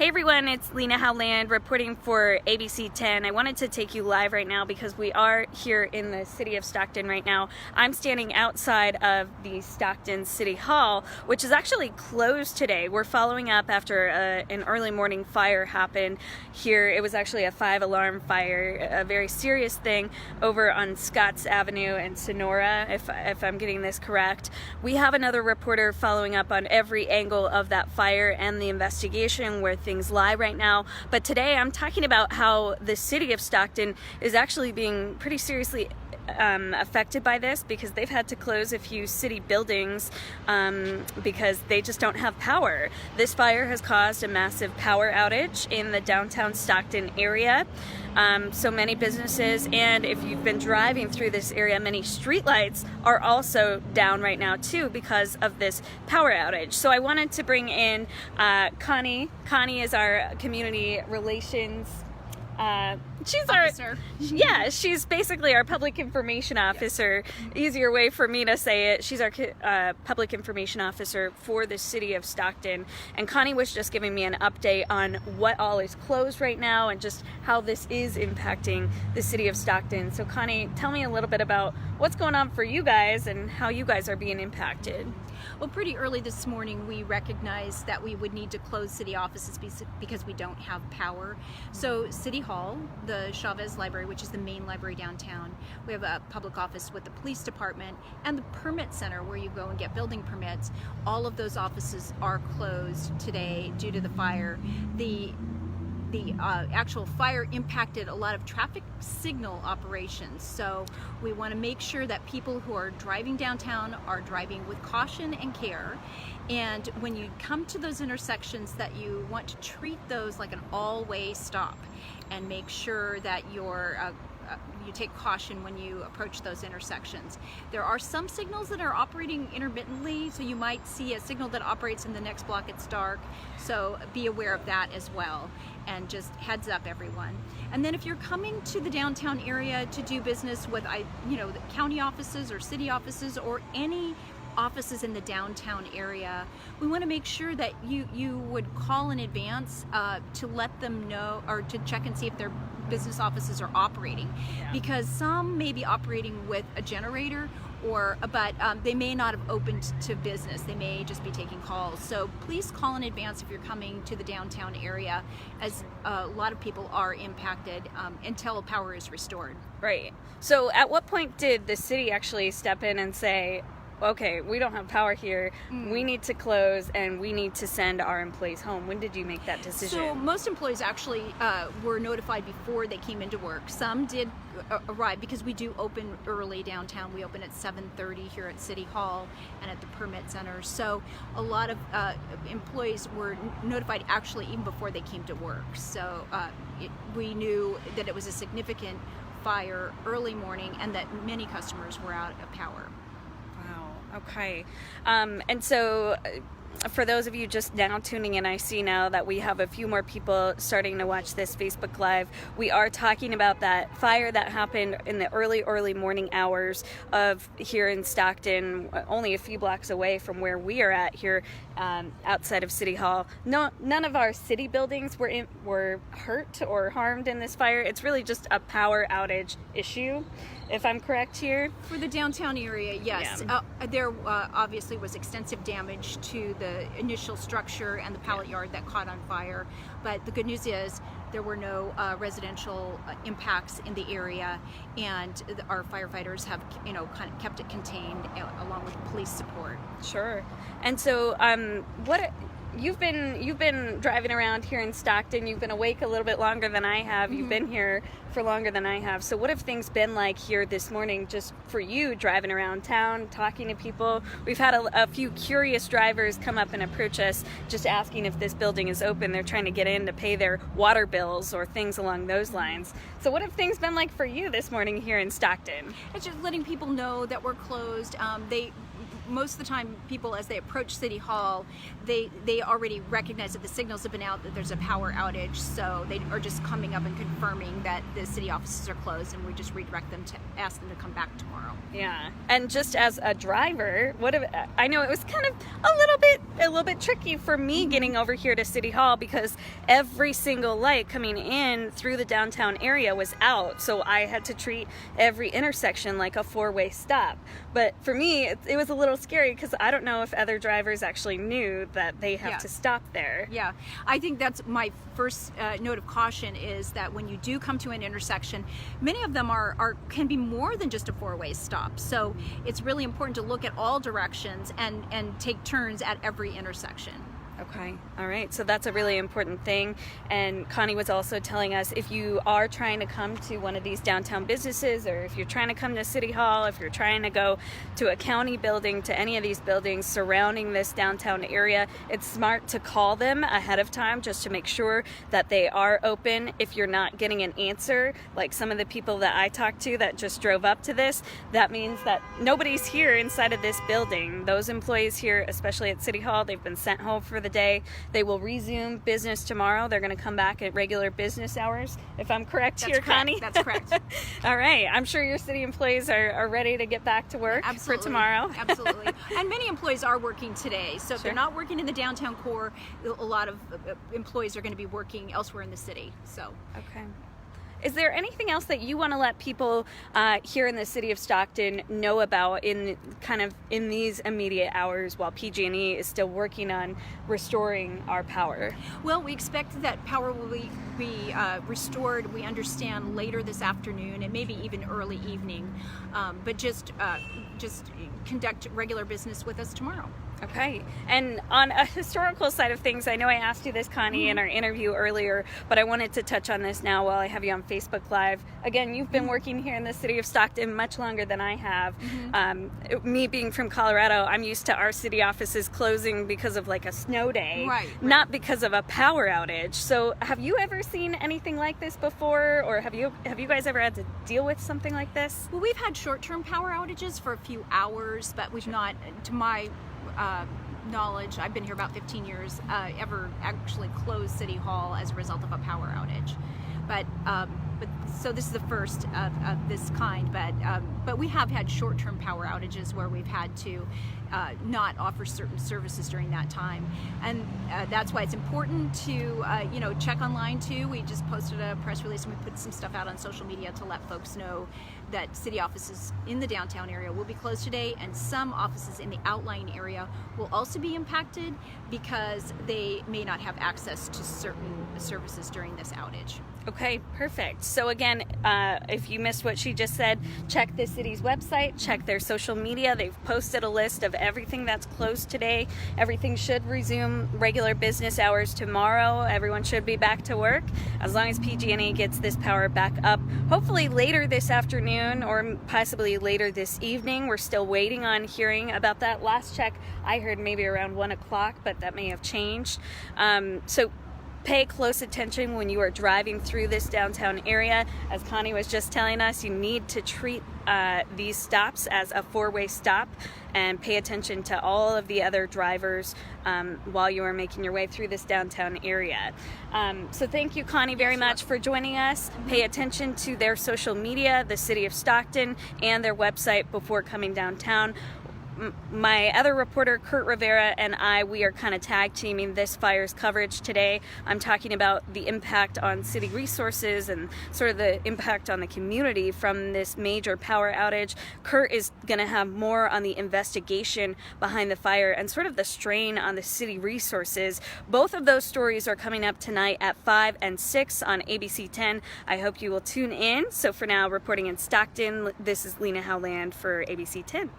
Hey everyone, it's Lena Howland reporting for ABC 10. I wanted to take you live right now because we are here in the city of Stockton right now. I'm standing outside of the Stockton City Hall, which is actually closed today. We're following up after an early morning fire happened here. It was actually a 5-alarm fire, a very serious thing over on Scotts Avenue and Sonora, if I'm getting this correct. We have another reporter following up on every angle of that fire and the investigation where things lie right now. But today I'm talking about how the city of Stockton is actually being pretty seriously affected by this because they've had to close a few city buildings because they just don't have power. This fire has caused a massive power outage in the downtown Stockton area. So many businesses, and if you've been driving through this area, many streetlights are also down right now too because of this power outage. So I wanted to bring in Connie. Connie is our community relations she's officer. She's basically our public information officer. Yes. Easier way for me to say it. She's our public information officer for the city of Stockton. And Connie was just giving me an update on what all is closed right now and just how this is impacting the city of Stockton. So Connie, tell me a little bit about what's going on for you guys and how you guys are being impacted. Well, pretty early this morning, we recognized that we would need to close city offices because we don't have power. So City Hall, the Chavez Library, which is the main library downtown, we have a public office with the police department, and the permit center where you go and get building permits. All of those offices are closed today due to the fire. The actual fire impacted a lot of traffic signal operations. So we want to make sure that people who are driving downtown are driving with caution and care. And when you come to those intersections, that you want to treat those like an all-way stop and make sure that you take caution when you approach those intersections. There are some signals that are operating intermittently, so you might see a signal that operates in the next block it's dark, so be aware of that as well. And just heads up, everyone. And then if you're coming to the downtown area to do business with the county offices or city offices or any offices in the downtown area, we want to make sure that you would call in advance to let them know, or to check and see if their business offices are operating. Yeah. Because some may be operating with a generator, but they may not have opened to business. They may just be taking calls. So please call in advance if you're coming to the downtown area, as a lot of people are impacted until power is restored. Right. So at what point did the city actually step in and say, okay, we don't have power here, we need to close and we need to send our employees home? When did you make that decision? So most employees actually were notified before they came into work. Some did arrive because we do open early downtown. We open at 7:30 here at City Hall and at the permit center. So a lot of employees were notified actually even before they came to work. So we knew that it was a significant fire early morning and that many customers were out of power. Okay. And so for those of you just now tuning in, I see now that we have a few more people starting to watch this Facebook Live. We are talking about that fire that happened in the early morning hours of here in Stockton, only a few blocks away from where we are at here outside of City Hall. None of our city buildings were hurt or harmed in this fire. It's really just a power outage issue, if I'm correct here. For the downtown area, yes. Yeah. There obviously was extensive damage to the initial structure and the pallet yard that caught on fire, but the good news is there were no residential impacts in the area, and our firefighters have kind of kept it contained along with police support. Sure. And so what you've been driving around here in Stockton. You've been awake a little bit longer than I have. You've been here for longer than I have. So what have things been like here this morning just for you, driving around town, talking to people? We've had a few curious drivers come up and approach us just asking if this building is open. They're trying to get in to pay their water bills or things along those lines. So what have things been like for you this morning here in Stockton? It's just letting people know that we're closed. most of the time people, as they approach City Hall, they already recognize that the signals have been out that there's a power outage, so they are just coming up and confirming that the city offices are closed, and we just redirect them to ask them to come back tomorrow. Yeah, and just as a driver, I know it was kind of a little bit tricky for me getting over here to City Hall because every single light coming in through the downtown area was out, so I had to treat every intersection like a four-way stop. But for me, it was a little scary because I don't know if other drivers actually knew that they have to stop there. Yeah, I think that's my first note of caution, is that when you do come to an intersection, many of them can be more than just a four-way stop. So it's really important to look at all directions and take turns at every intersection. Okay. All right. So that's a really important thing. And Connie was also telling us, if you are trying to come to one of these downtown businesses, or if you're trying to come to City Hall, if you're trying to go to a county building, to any of these buildings surrounding this downtown area, it's smart to call them ahead of time just to make sure that they are open. If you're not getting an answer, like some of the people that I talked to that just drove up to this, that means that nobody's here inside of this building. Those employees here, especially at City Hall, they've been sent home for the day. They will resume business tomorrow. They're going to come back at regular business hours, if I'm correct. That's here, correct. Connie? That's correct. All right. I'm sure your city employees are ready to get back to work for tomorrow. Absolutely. And many employees are working today. So if they're not working in the downtown core, a lot of employees are going to be working elsewhere in the city. So. Okay. Is there anything else that you want to let people here in the city of Stockton know about in these immediate hours while PG&E is still working on restoring our power? Well, we expect that power will be restored, we understand, later this afternoon and maybe even early evening. But just conduct regular business with us tomorrow. Okay. And on a historical side of things, I know I asked you this, Connie, in our interview earlier, but I wanted to touch on this now while I have you on Facebook Live. Again, you've been working here in the city of Stockton much longer than I have. Me being from Colorado, I'm used to our city offices closing because of like a snow day, not because of a power outage. So have you ever seen anything like this before, or have you guys ever had to deal with something like this? Well, we've had short-term power outages for a few hours, but we've not, to my knowledge, I've been here about 15 years, ever actually closed City Hall as a result of a power outage. But so this is the first of this kind, but we have had short-term power outages where we've had to not offer certain services during that time, and that's why it's important to check online too. We just posted a press release and we put some stuff out on social media to let folks know that city offices in the downtown area will be closed today, and some offices in the outlying area will also be impacted because they may not have access to certain services during this outage. Okay, perfect. So again, if you missed what she just said, check the city's website, check their social media. They've posted a list of everything that's closed today. Everything should resume regular business hours tomorrow. Everyone should be back to work as long as PG&E gets this power back up, hopefully later this afternoon or possibly later this evening. We're still waiting on hearing about that. Last check, I heard maybe around 1 o'clock, but that may have changed. So pay close attention when you are driving through this downtown area. As Connie was just telling us, you need to treat these stops as a four-way stop and pay attention to all of the other drivers while you are making your way through this downtown area. So thank you, Connie, very much for joining us. Pay attention to their social media, the City of Stockton, and their website before coming downtown. My other reporter, Kurt Rivera, and we are kind of tag teaming this fire's coverage today. I'm talking about the impact on city resources and sort of the impact on the community from this major power outage. Kurt is going to have more on the investigation behind the fire and sort of the strain on the city resources. Both of those stories are coming up tonight at 5 and 6 on ABC 10. I hope you will tune in. So for now, reporting in Stockton, this is Lena Howland for ABC 10.